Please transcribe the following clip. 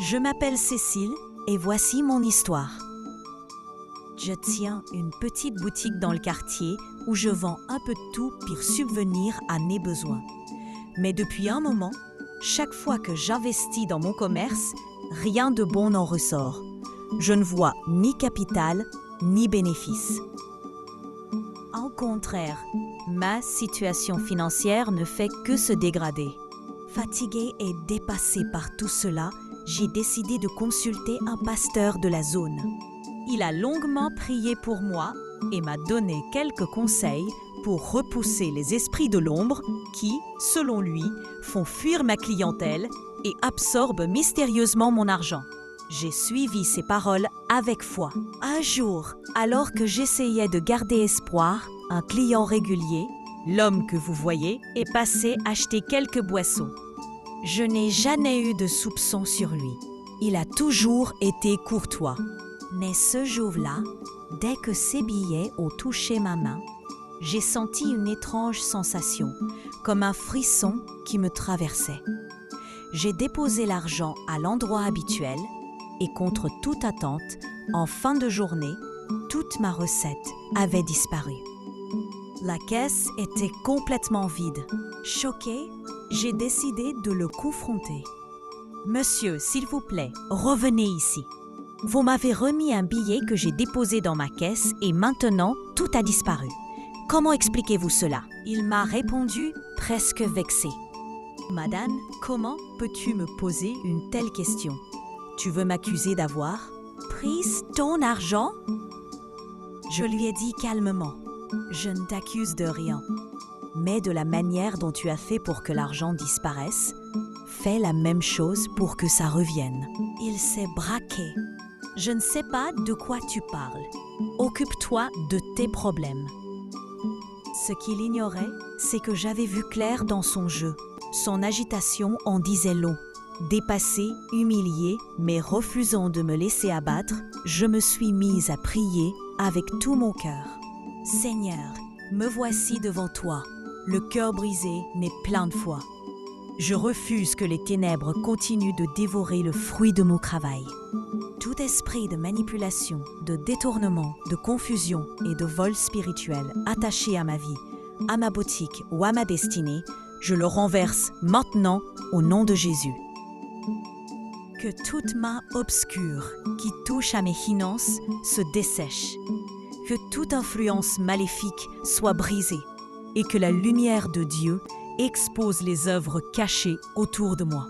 Je m'appelle Cécile et voici mon histoire. Je tiens une petite boutique dans le quartier où je vends un peu de tout pour subvenir à mes besoins. Mais depuis un moment, chaque fois que j'investis dans mon commerce, rien de bon n'en ressort. Je ne vois ni capital, ni bénéfice. Au contraire, ma situation financière ne fait que se dégrader. Fatiguée et dépassée par tout cela, j'ai décidé de consulter un pasteur de la zone. Il a longuement prié pour moi et m'a donné quelques conseils pour repousser les esprits de l'ombre qui, selon lui, font fuir ma clientèle et absorbent mystérieusement mon argent. J'ai suivi ses paroles avec foi. Un jour, alors que j'essayais de garder espoir, un client régulier, l'homme que vous voyez, est passé acheter quelques boissons. Je n'ai jamais eu de soupçon sur lui. Il a toujours été courtois. Mais ce jour-là, dès que ses billets ont touché ma main, j'ai senti une étrange sensation, comme un frisson qui me traversait. J'ai déposé l'argent à l'endroit habituel et contre toute attente, en fin de journée, toute ma recette avait disparu. La caisse était complètement vide. Choquée, j'ai décidé de le confronter. « Monsieur, s'il vous plaît, revenez ici. Vous m'avez remis un billet que j'ai déposé dans ma caisse et maintenant, tout a disparu. Comment expliquez-vous cela ?» Il m'a répondu, presque vexé. « Madame, comment peux-tu me poser une telle question? Tu veux m'accuser d'avoir pris ton argent ?» Je lui ai dit calmement. « Je ne t'accuse de rien. Mais de la manière dont tu as fait pour que l'argent disparaisse, fais la même chose pour que ça revienne. » Il s'est braqué. « Je ne sais pas de quoi tu parles. Occupe-toi de tes problèmes. » Ce qu'il ignorait, c'est que j'avais vu clair dans son jeu. Son agitation en disait long. Dépassée, humiliée, mais refusant de me laisser abattre, je me suis mise à prier avec tout mon cœur. « Seigneur, me voici devant toi, le cœur brisé mais plein de foi. Je refuse que les ténèbres continuent de dévorer le fruit de mon travail. Tout esprit de manipulation, de détournement, de confusion et de vol spirituel attaché à ma vie, à ma boutique ou à ma destinée, je le renverse maintenant au nom de Jésus. Que toute main obscure qui touche à mes finances se dessèche. Que toute influence maléfique soit brisée et que la lumière de Dieu expose les œuvres cachées autour de moi.